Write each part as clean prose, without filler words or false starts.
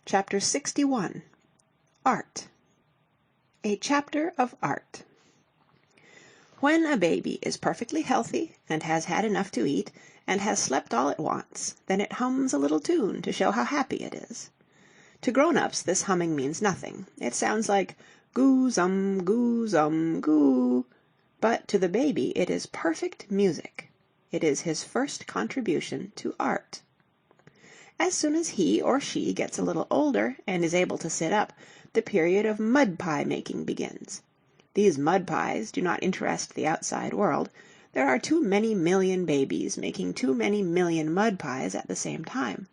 Chapter 61. Art. A chapter of art. When a baby is perfectly healthy, and has had enough to eat, and has slept all it wants, then it hums a little tune to show how happy it is. To grown-ups this humming means nothing. It sounds like goo-zum, goo. But to the baby it is perfect music. It is his first contribution to art. As soon as he or she gets a little older and is able to sit up, the period of mud pie making begins. These mud pies do not interest the outside world. There are too many million babies making too many million mud pies at the same time.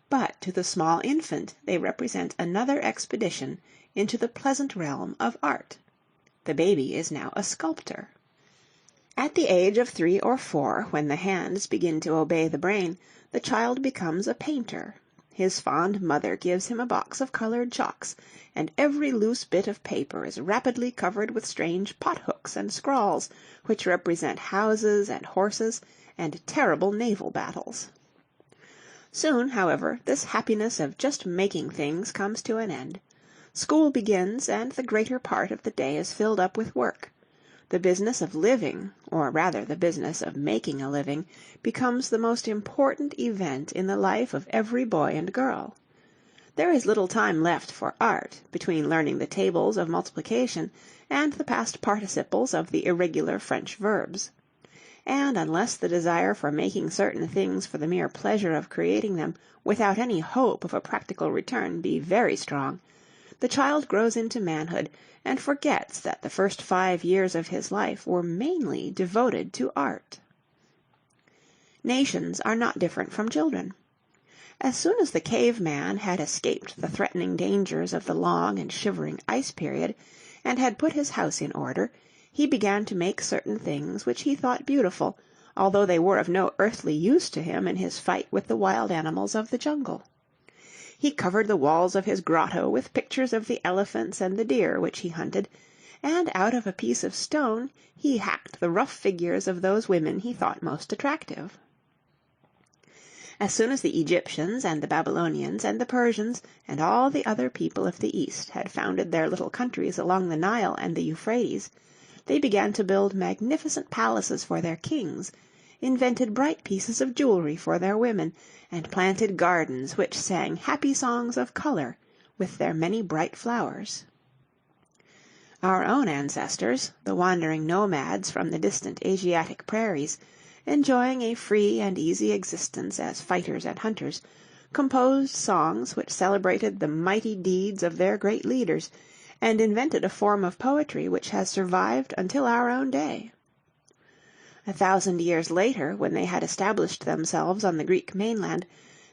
But to the small infant they represent another expedition into the pleasant realm of art. The baby is now a sculptor. At the age of 3 or 4, when the hands begin to obey the brain, the child becomes a painter. His fond mother gives him a box of colored chalks, and every loose bit of paper is rapidly covered with strange pot-hooks and scrawls, which represent houses and horses and terrible naval battles. Soon, however, this happiness of just making things comes to an end. School begins, and the greater part of the day is filled up with work. The business of living, or rather the business of making a living, becomes the most important event in the life of every boy and girl. There is little time left for art between learning the tables of multiplication and the past participles of the irregular French verbs. And unless the desire for making certain things for the mere pleasure of creating them without any hope of a practical return be very strong, the child grows into manhood and forgets that the first 5 years of his life were mainly devoted to art. Nations are not different from children. As soon as the cave man had escaped the threatening dangers of the long and shivering ice period, and had put his house in order, he began to make certain things which he thought beautiful, although they were of no earthly use to him in his fight with the wild animals of the jungle. He covered the walls of his grotto with pictures of the elephants and the deer which he hunted, and out of a piece of stone he hacked the rough figures of those women he thought most attractive. As soon as the Egyptians and the Babylonians and the Persians and all the other people of the East had founded their little countries along the Nile and the Euphrates, they began to build magnificent palaces for their kings, invented bright pieces of jewelry for their women, and planted gardens which sang happy songs of color with their many bright flowers. Our own ancestors, the wandering nomads from the distant Asiatic prairies, enjoying a free and easy existence as fighters and hunters, composed songs which celebrated the mighty deeds of their great leaders, and invented a form of poetry which has survived until our own day. 1,000 years later, when they had established themselves on the Greek mainland,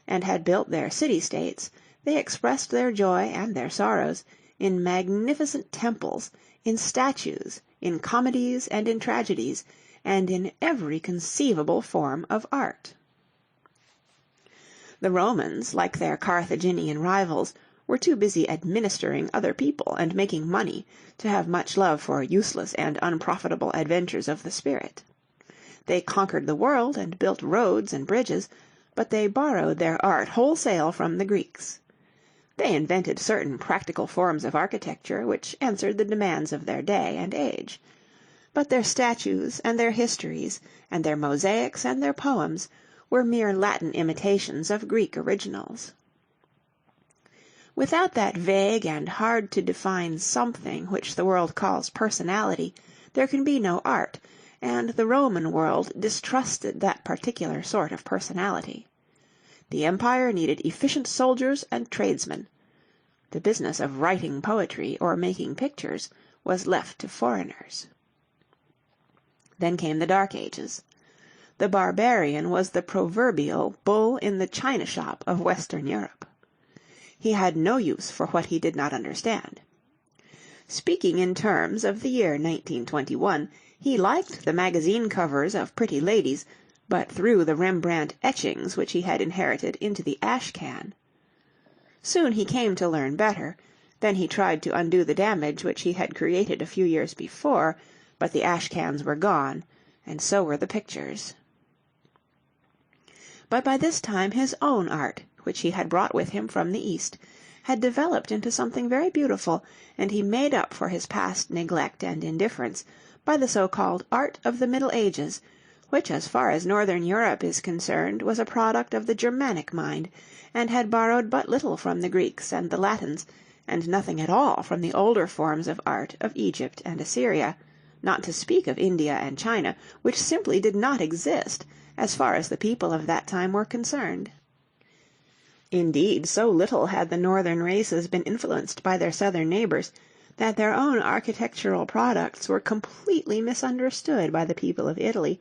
and had built their city-states, they expressed their joy and their sorrows in magnificent temples, in statues, in comedies and in tragedies, and in every conceivable form of art. The Romans, like their Carthaginian rivals, were too busy administering other people and making money to have much love for useless and unprofitable adventures of the spirit. They conquered the world and built roads and bridges, but they borrowed their art wholesale from the Greeks. They invented certain practical forms of architecture which answered the demands of their day and age. But their statues and their histories and their mosaics and their poems were mere Latin imitations of Greek originals. Without that vague and hard-to-define something which the world calls personality, there can be no art, and the Roman world distrusted that particular sort of personality. The empire needed efficient soldiers and tradesmen. The business of writing poetry or making pictures was left to foreigners. Then came the Dark Ages. The barbarian was the proverbial bull in the china shop of Western Europe. He had no use for what he did not understand. Speaking in terms of the year 1921, he liked the magazine covers of pretty ladies, but threw the Rembrandt etchings which he had inherited into the ash-can. Soon he came to learn better. Then he tried to undo the damage which he had created a few years before, but the ash-cans were gone, and so were the pictures. But by this time his own art, which he had brought with him from the East, had developed into something very beautiful, and he made up for his past neglect and indifference by the so-called art of the Middle Ages, which as far as northern Europe is concerned was a product of the Germanic mind, and had borrowed but little from the Greeks and the Latins, and nothing at all from the older forms of art of Egypt and Assyria, not to speak of India and China, which simply did not exist as far as the people of that time were concerned. Indeed, so little had the northern races been influenced by their southern neighbors, that their own architectural products were completely misunderstood by the people of Italy,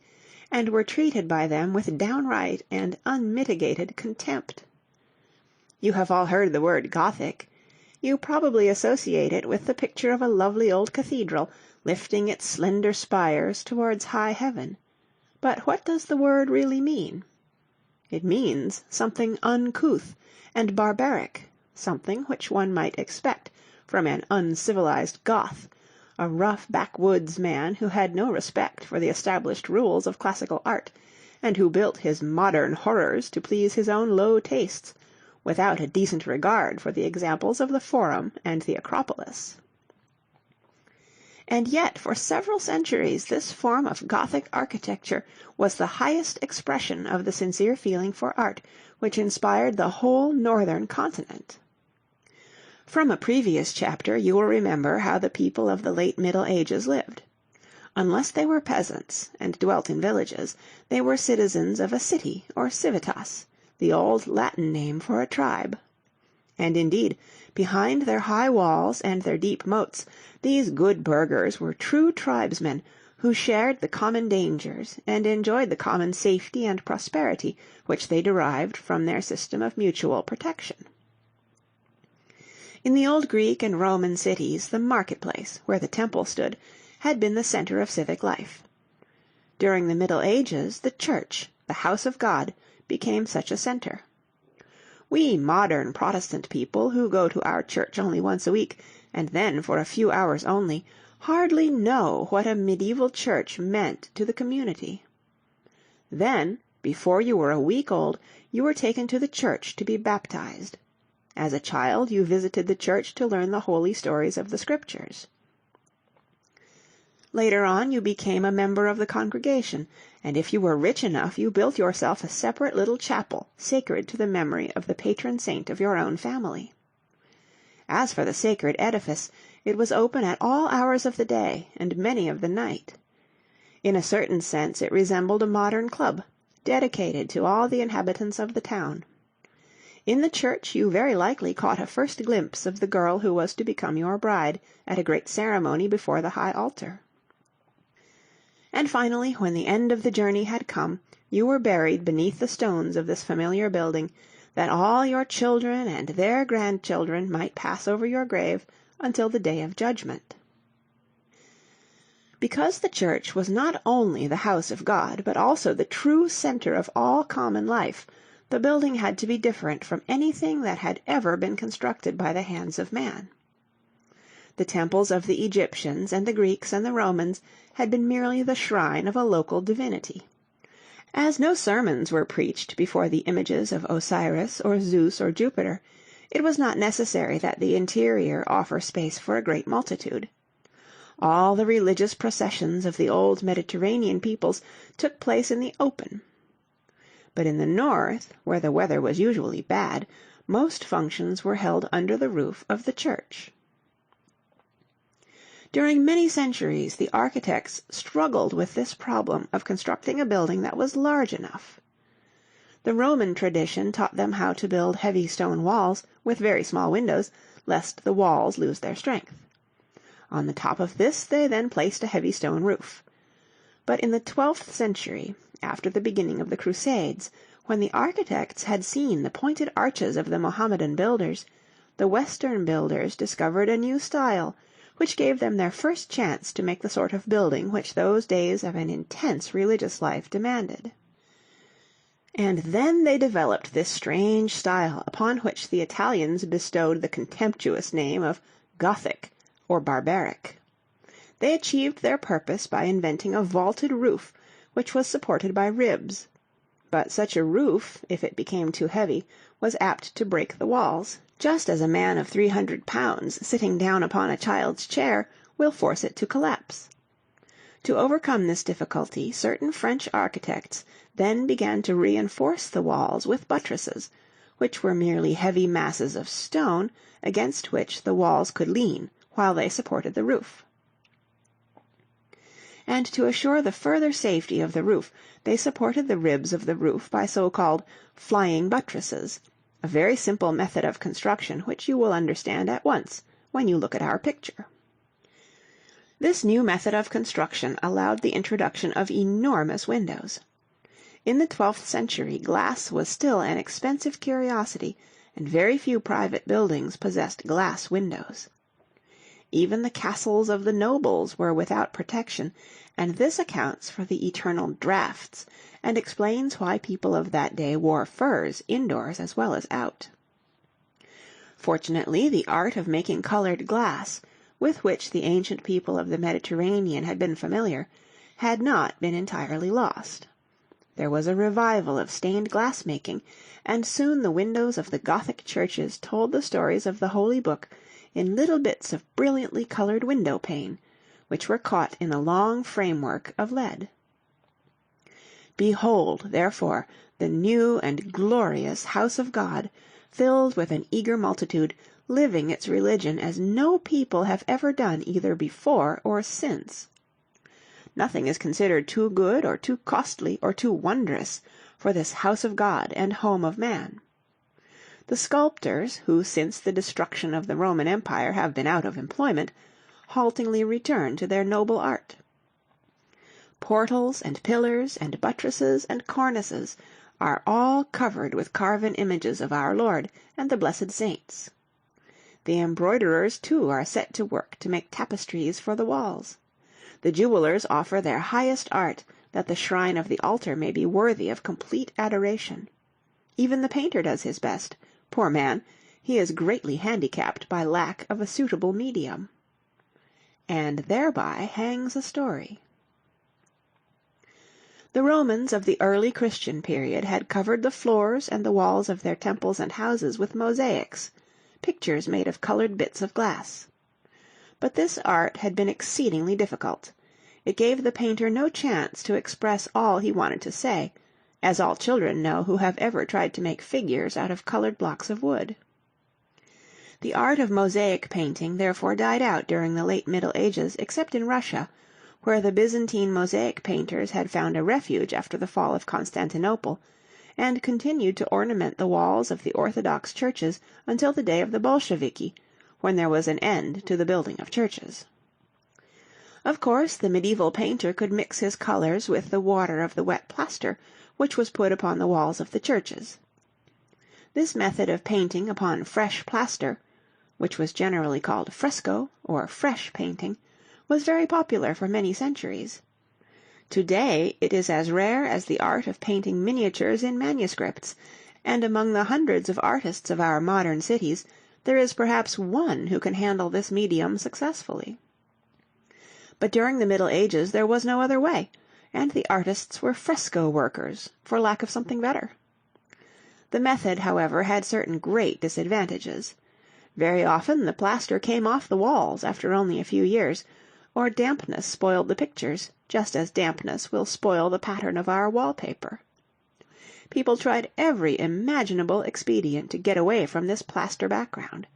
and were treated by them with downright and unmitigated contempt. You have all heard the word Gothic. You probably associate it with the picture of a lovely old cathedral lifting its slender spires towards high heaven. But what does the word really mean? It means something uncouth and barbaric, something which one might expect from an uncivilized Goth, a rough backwoods man who had no respect for the established rules of classical art, and who built his modern horrors to please his own low tastes, without a decent regard for the examples of the Forum and the Acropolis. And yet for several centuries this form of Gothic architecture was the highest expression of the sincere feeling for art which inspired the whole northern continent. From a previous chapter you will remember how the people of the late Middle Ages lived. Unless they were peasants and dwelt in villages, they were citizens of a city or civitas, the old Latin name for a tribe. And indeed, behind their high walls and their deep moats, these good burghers were true tribesmen who shared the common dangers and enjoyed the common safety and prosperity which they derived from their system of mutual protection. In the old Greek and Roman cities, the marketplace, where the temple stood, had been the center of civic life. During the Middle Ages, the church, the house of God, became such a center. We modern Protestant people, who go to our church only once a week, and then for a few hours only, hardly know what a medieval church meant to the community. Then, before you were a week old, you were taken to the church to be baptized. As a child, you visited the church to learn the holy stories of the Scriptures. Later on, you became a member of the congregation, and if you were rich enough, you built yourself a separate little chapel sacred to the memory of the patron saint of your own family. As for the sacred edifice, it was open at all hours of the day and many of the night. In a certain sense it resembled a modern club, dedicated to all the inhabitants of the town. In the church you very likely caught a first glimpse of the girl who was to become your bride at a great ceremony before the high altar. And finally, when the end of the journey had come, you were buried beneath the stones of this familiar building, that all your children and their grandchildren might pass over your grave until the day of judgment. Because the church was not only the house of God, but also the true center of all common life, the building had to be different from anything that had ever been constructed by the hands of man. The temples of the Egyptians and the Greeks and the Romans had been merely the shrine of a local divinity. As no sermons were preached before the images of Osiris or Zeus or Jupiter, it was not necessary that the interior offer space for a great multitude. All the religious processions of the old Mediterranean peoples took place in the open. But in the north, where the weather was usually bad, most functions were held under the roof of the church. During many centuries the architects struggled with this problem of constructing a building that was large enough. The Roman tradition taught them how to build heavy stone walls with very small windows, lest the walls lose their strength. On the top of this they then placed a heavy stone roof. But in the 12th century, after the beginning of the Crusades, when the architects had seen the pointed arches of the Mohammedan builders, the Western builders discovered a new style, which gave them their first chance to make the sort of building which those days of an intense religious life demanded. And then they developed this strange style upon which the Italians bestowed the contemptuous name of Gothic or barbaric. They achieved their purpose by inventing a vaulted roof which was supported by ribs. But such a roof, if it became too heavy, was apt to break the walls, just as a man of 300 pounds sitting down upon a child's chair will force it to collapse. To overcome this difficulty, certain French architects then began to reinforce the walls with buttresses, which were merely heavy masses of stone against which the walls could lean while they supported the roof. And to assure the further safety of the roof, they supported the ribs of the roof by so-called flying buttresses, a very simple method of construction which you will understand at once when you look at our picture. This new method of construction allowed the introduction of enormous windows. In the 12th century glass was still an expensive curiosity, and very few private buildings possessed glass windows. Even the castles of the nobles were without protection, and this accounts for the eternal draughts, and explains why people of that day wore furs indoors as well as out. Fortunately, the art of making colored glass, with which the ancient people of the Mediterranean had been familiar, had not been entirely lost. There was a revival of stained glass making, and soon the windows of the Gothic churches told the stories of the Holy Book in little bits of brilliantly colored window-pane, which were caught in a long framework of lead. Behold, therefore, the new and glorious house of God, filled with an eager multitude, living its religion as no people have ever done either before or since. Nothing is considered too good or too costly or too wondrous for this house of God and home of man. The sculptors, who since the destruction of the Roman Empire have been out of employment, haltingly return to their noble art. Portals and pillars and buttresses and cornices are all covered with carven images of our Lord and the blessed saints. The embroiderers, too, are set to work to make tapestries for the walls. The jewelers offer their highest art, that the shrine of the altar may be worthy of complete adoration. Even the painter does his best. Poor man, he is greatly handicapped by lack of a suitable medium. And thereby hangs a story. The Romans of the early Christian period had covered the floors and the walls of their temples and houses with mosaics, pictures made of colored bits of glass. But this art had been exceedingly difficult. It gave the painter no chance to express all he wanted to say, as all children know who have ever tried to make figures out of colored blocks of wood. The art of mosaic painting therefore died out during the late Middle Ages, except in Russia, where the Byzantine mosaic painters had found a refuge after the fall of Constantinople, and continued to ornament the walls of the Orthodox churches until the day of the Bolsheviki, when there was an end to the building of churches. Of course, the medieval painter could mix his colors with the water of the wet plaster, which was put upon the walls of the churches. This method of painting upon fresh plaster, which was generally called fresco or fresh painting, was very popular for many centuries. To-day it is as rare as the art of painting miniatures in manuscripts, and among the hundreds of artists of our modern cities, there is perhaps one who can handle this medium successfully. But during the Middle Ages there was no other way, and the artists were fresco workers, for lack of something better. The method, however, had certain great disadvantages. Very often the plaster came off the walls after only a few years, or dampness spoiled the pictures, just as dampness will spoil the pattern of our wallpaper. People tried every imaginable expedient to get away from this plaster background.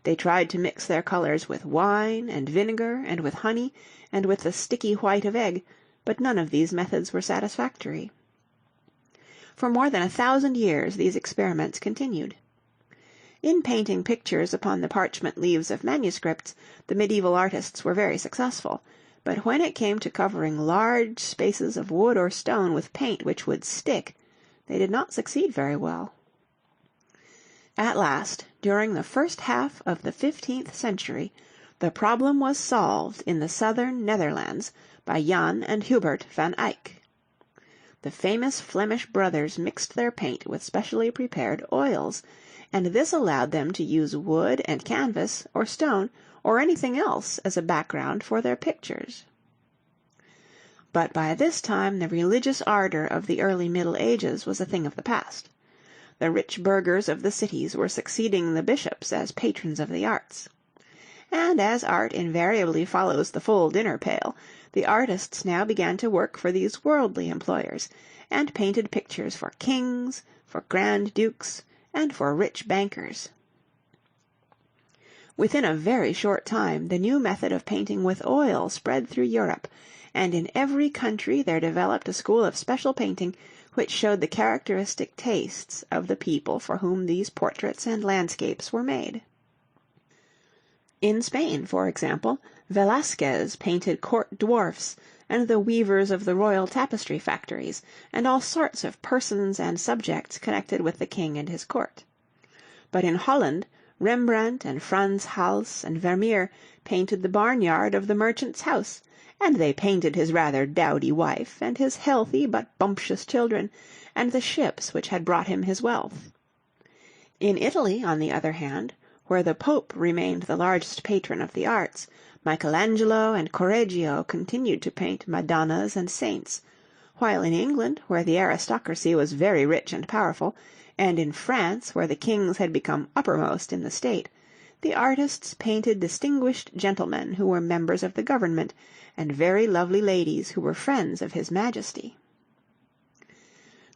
They tried to mix their colors with wine and vinegar and with honey and with the sticky white of egg, but none of these methods were satisfactory. For more than 1,000 years these experiments continued. In painting pictures upon the parchment leaves of manuscripts, the medieval artists were very successful, but when it came to covering large spaces of wood or stone with paint which would stick, they did not succeed very well. At last, during the first half of the 15th century, the problem was solved in the southern Netherlands by Jan and Hubert van Eyck. The famous Flemish brothers mixed their paint with specially prepared oils, and this allowed them to use wood and canvas or stone or anything else as a background for their pictures. But by this time the religious ardor of the early Middle Ages was a thing of the past. the rich burghers of the cities were succeeding the bishops as patrons of the arts. And as art invariably follows the full dinner pail, the artists now began to work for these worldly employers, and painted pictures for kings, for grand dukes, and for rich bankers. Within a very short time the new method of painting with oil spread through Europe, and in every country there developed a school of special painting which showed the characteristic tastes of the people for whom these portraits and landscapes were made. In Spain, for example, Velázquez painted court dwarfs and the weavers of the royal tapestry factories, and all sorts of persons and subjects connected with the king and his court. But in Holland, Rembrandt and Frans Hals and Vermeer painted the barnyard of the merchant's house, and they painted his rather dowdy wife, and his healthy but bumptious children, and the ships which had brought him his wealth. In Italy, on the other hand, where the Pope remained the largest patron of the arts, Michelangelo and Correggio continued to paint Madonnas and saints, while in England, where the aristocracy was very rich and powerful, and in France, where the kings had become uppermost in the state, the artists painted distinguished gentlemen who were members of the government, and very lovely ladies who were friends of His Majesty.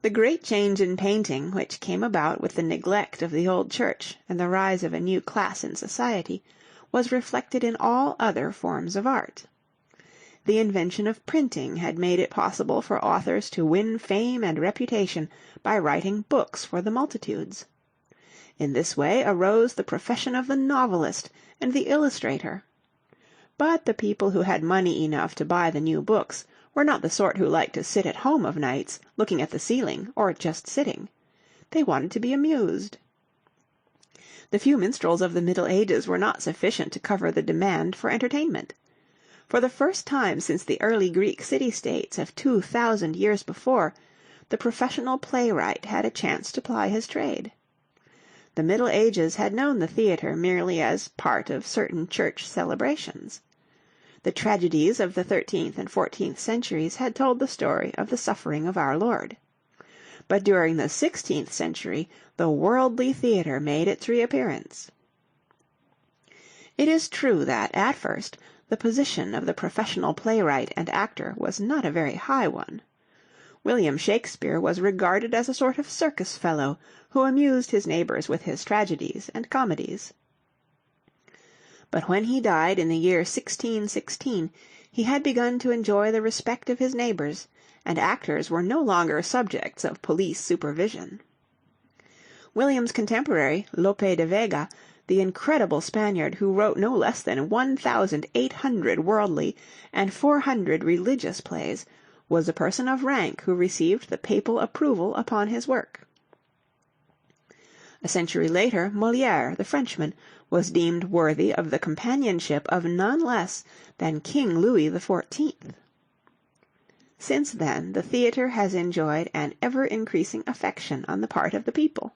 The great change in painting, which came about with the neglect of the old church and the rise of a new class in society, was reflected in all other forms of art. The invention of printing had made it possible for authors to win fame and reputation by writing books for the multitudes. In this way arose the profession of the novelist and the illustrator. But the people who had money enough to buy the new books were not the sort who liked to sit at home of nights, looking at the ceiling, or just sitting. They wanted to be amused. The few minstrels of the Middle Ages were not sufficient to cover the demand for entertainment. For the first time since the early Greek city-states of 2,000 years before, the professional playwright had a chance to ply his trade. The Middle Ages had known the theatre merely as part of certain church celebrations. The tragedies of the 13th and 14th centuries had told the story of the suffering of our Lord. But during the 16th century the worldly theatre made its reappearance. It is true that, at first, the position of the professional playwright and actor was not a very high one. William Shakespeare was regarded as a sort of circus fellow who amused his neighbours with his tragedies and comedies. But when he died in the year 1616, he had begun to enjoy the respect of his neighbours, and actors were no longer subjects of police supervision. William's contemporary, Lope de Vega, the incredible Spaniard who wrote no less than 1,800 worldly and 400 religious plays, was a person of rank who received the papal approval upon his work. A century later, Molière, the Frenchman, was deemed worthy of the companionship of none less than King Louis XIV. Since then the theatre has enjoyed an ever-increasing affection on the part of the people.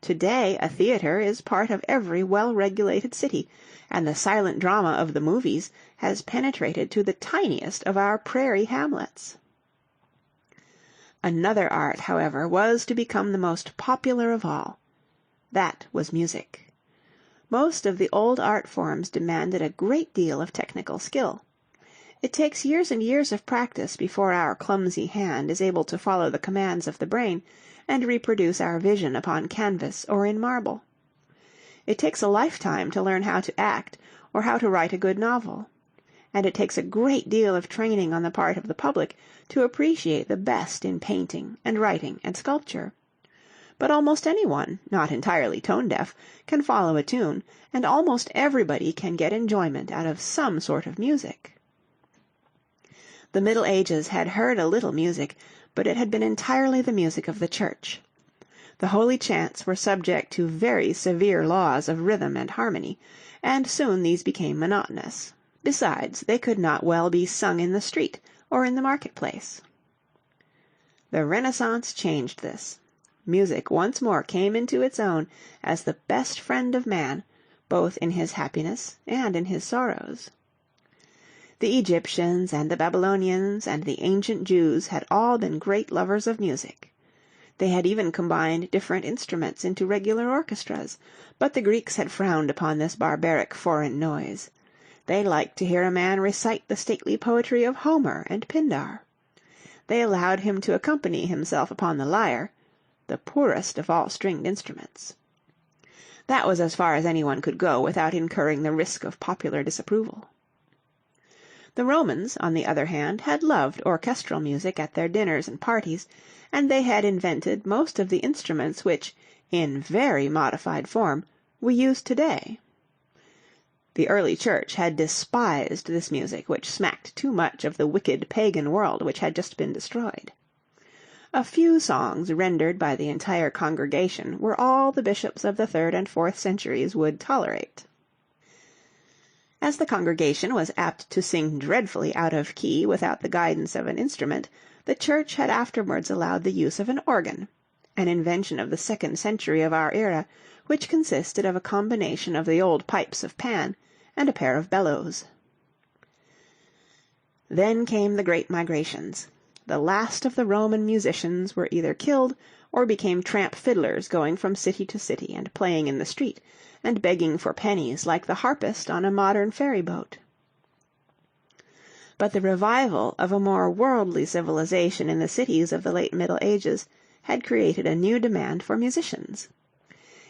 Today a theatre is part of every well-regulated city, and the silent drama of the movies has penetrated to the tiniest of our prairie hamlets. Another art, however, was to become the most popular of all. That was music. Most of the old art forms demanded a great deal of technical skill. It takes years and years of practice before our clumsy hand is able to follow the commands of the brain and reproduce our vision upon canvas or in marble. It takes a lifetime to learn how to act or how to write a good novel. And it takes a great deal of training on the part of the public to appreciate the best in painting and writing and sculpture. But almost anyone, not entirely tone-deaf, can follow a tune, and almost everybody can get enjoyment out of some sort of music. The Middle Ages had heard a little music, but it had been entirely the music of the Church. The holy chants were subject to very severe laws of rhythm and harmony, and soon these became monotonous. Besides, they could not well be sung in the street or in the market-place. The Renaissance changed this. Music once more came into its own as the best friend of man, both in his happiness and in his sorrows. The Egyptians and the Babylonians and the ancient Jews had all been great lovers of music. They had even combined different instruments into regular orchestras, but the Greeks had frowned upon this barbaric foreign noise. They liked to hear a man recite the stately poetry of Homer and Pindar. They allowed him to accompany himself upon the lyre, the poorest of all stringed instruments. That was as far as anyone could go without incurring the risk of popular disapproval. The Romans, on the other hand, had loved orchestral music at their dinners and parties, and they had invented most of the instruments which, in very modified form, we use today. The early church had despised this music, which smacked too much of the wicked pagan world which had just been destroyed. A few songs rendered by the entire congregation were all the bishops of the 3rd and 4th centuries would tolerate. As the congregation was apt to sing dreadfully out of key without the guidance of an instrument, the church had afterwards allowed the use of an organ, an invention of the 2nd century of our era, which consisted of a combination of the old pipes of Pan and a pair of bellows. Then came the great migrations. The last of the Roman musicians were either killed or became tramp fiddlers going from city to city and playing in the street, and begging for pennies like the harpist on a modern ferry boat. But the revival of a more worldly civilization in the cities of the late Middle Ages had created a new demand for musicians.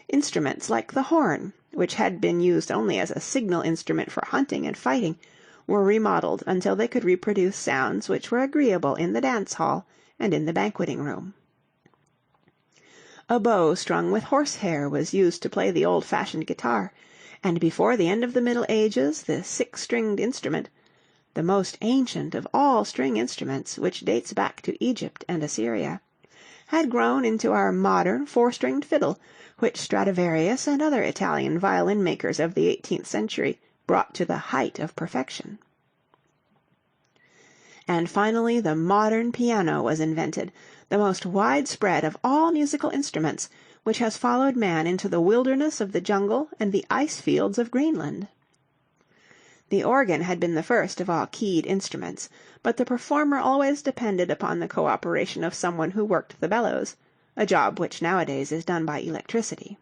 Instruments like the horn, which had been used only as a signal instrument for hunting and fighting, were remodeled until they could reproduce sounds which were agreeable in the dance hall and in the banqueting room. A bow strung with horsehair was used to play the old-fashioned guitar, and before the end of the Middle Ages the 6-stringed instrument, the most ancient of all string instruments, which dates back to Egypt and Assyria, had grown into our modern 4-stringed fiddle, which Stradivarius and other Italian violin makers of the 18th century brought to the height of perfection. And finally the modern piano was invented, the most widespread of all musical instruments, which has followed man into the wilderness of the jungle and the ice fields of Greenland. The organ had been the first of all keyed instruments, but the performer always depended upon the cooperation of someone who worked the bellows, a job which nowadays is done by electricity.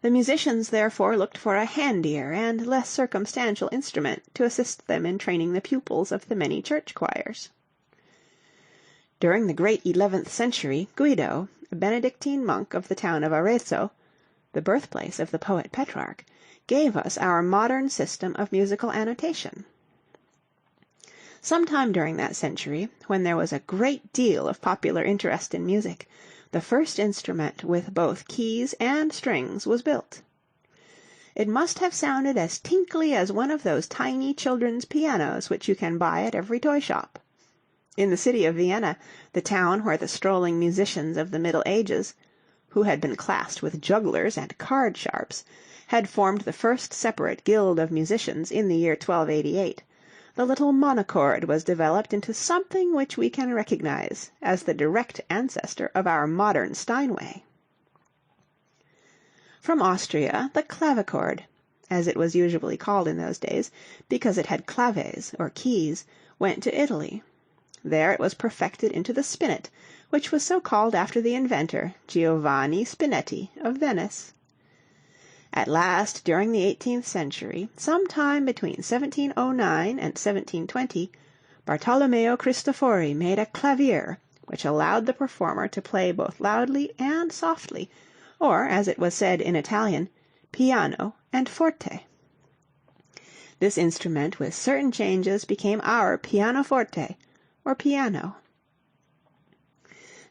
The musicians therefore looked for a handier and less circumstantial instrument to assist them in training the pupils of the many church choirs. During the great 11th century, Guido, a Benedictine monk of the town of Arezzo, the birthplace of the poet Petrarch, gave us our modern system of musical annotation. Sometime during that century, when there was a great deal of popular interest in music, the first instrument with both keys and strings was built. It must have sounded as tinkly as one of those tiny children's pianos which you can buy at every toy shop. In the city of Vienna, the town where the strolling musicians of the Middle Ages, who had been classed with jugglers and card sharps, had formed the first separate guild of musicians in the year 1288, the little monochord was developed into something which we can recognize as the direct ancestor of our modern Steinway. From Austria, the clavichord, as it was usually called in those days, because it had claves, or keys, went to Italy. There it was perfected into the spinet, which was so called after the inventor, Giovanni Spinetti, of Venice. At last, during the 18th century, some time between 1709 and 1720, Bartolomeo Cristofori made a clavier, which allowed the performer to play both loudly and softly, or, as it was said in Italian, piano and forte. This instrument, with certain changes, became our pianoforte, or piano.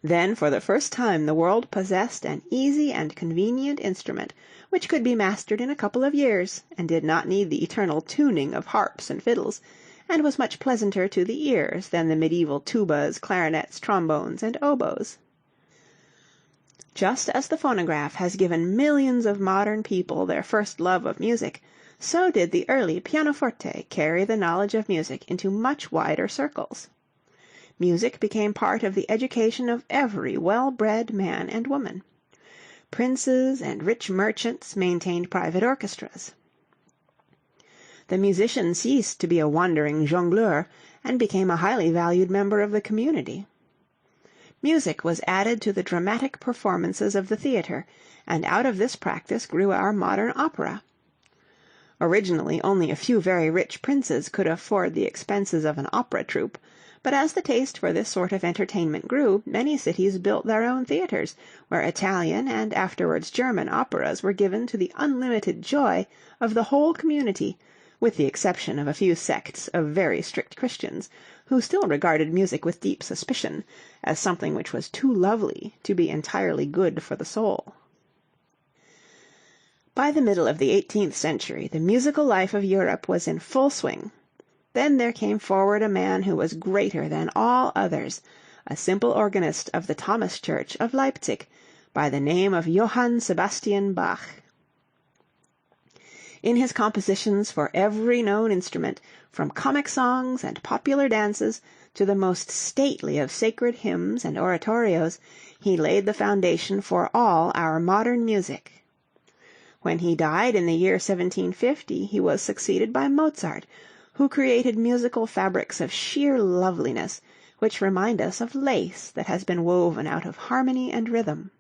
Then for the first time the world possessed an easy and convenient instrument, which could be mastered in a couple of years, and did not need the eternal tuning of harps and fiddles, and was much pleasanter to the ears than the medieval tubas, clarinets, trombones, and oboes. Just as the phonograph has given millions of modern people their first love of music, so did the early pianoforte carry the knowledge of music into much wider circles. Music became part of the education of every well-bred man and woman. Princes and rich merchants maintained private orchestras. The musician ceased to be a wandering jongleur and became a highly valued member of the community. Music was added to the dramatic performances of the theatre, and out of this practice grew our modern opera. Originally only a few very rich princes could afford the expenses of an opera troupe, but as the taste for this sort of entertainment grew, many cities built their own theatres, where Italian and afterwards German operas were given to the unlimited joy of the whole community, with the exception of a few sects of very strict Christians, who still regarded music with deep suspicion, as something which was too lovely to be entirely good for the soul. By the middle of the 18th century the musical life of Europe was in full swing. Then there came forward a man who was greater than all others, a simple organist of the Thomas Church of Leipzig, by the name of Johann Sebastian Bach. In his compositions for every known instrument, from comic songs and popular dances to the most stately of sacred hymns and oratorios, he laid the foundation for all our modern music. When he died in the year 1750, he was succeeded by Mozart, who created musical fabrics of sheer loveliness, which remind us of lace that has been woven out of harmony and rhythm.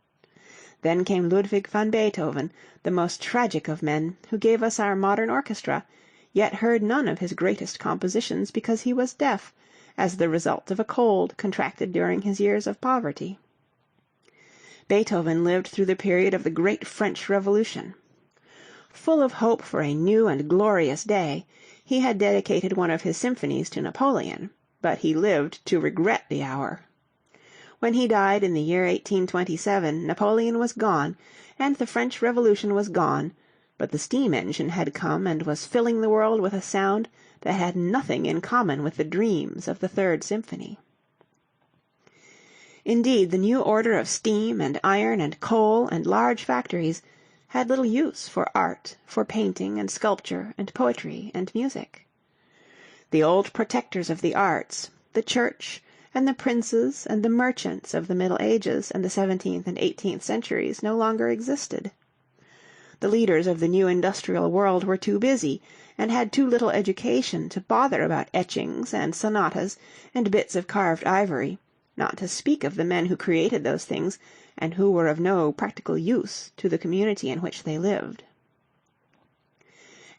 Then came Ludwig van Beethoven, the most tragic of men, who gave us our modern orchestra, yet heard none of his greatest compositions because he was deaf, as the result of a cold contracted during his years of poverty. Beethoven lived through the period of the great French Revolution. Full of hope for a new and glorious day, he had dedicated one of his symphonies to Napoleon, but he lived to regret the hour. When he died in the year 1827, Napoleon was gone, and the French Revolution was gone, but the steam engine had come and was filling the world with a sound that had nothing in common with the dreams of the Third Symphony. Indeed, the new order of steam and iron and coal and large factories had little use for art, for painting and sculpture and poetry and music. The old protectors of the arts, the Church, and the princes and the merchants of the Middle Ages and the 17th and 18th centuries no longer existed. The leaders of the new industrial world were too busy, and had too little education to bother about etchings and sonatas and bits of carved ivory, not to speak of the men who created those things, and who were of no practical use to the community in which they lived.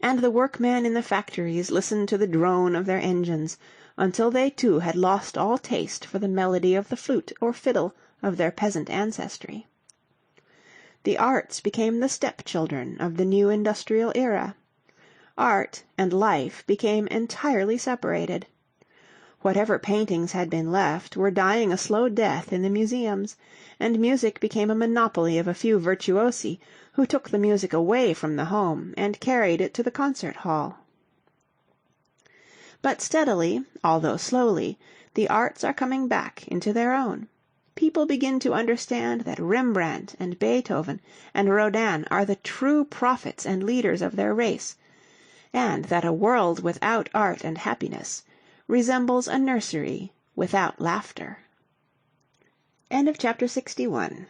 And the workmen in the factories listened to the drone of their engines, until they too had lost all taste for the melody of the flute or fiddle of their peasant ancestry. The arts became the stepchildren of the new industrial era. Art and life became entirely separated. Whatever paintings had been left were dying a slow death in the museums, and music became a monopoly of a few virtuosi who took the music away from the home and carried it to the concert hall. But steadily, although slowly, the arts are coming back into their own. People begin to understand that Rembrandt and Beethoven and Rodin are the true prophets and leaders of their race, and that a world without art and happiness resembles a nursery without laughter. End of chapter 61.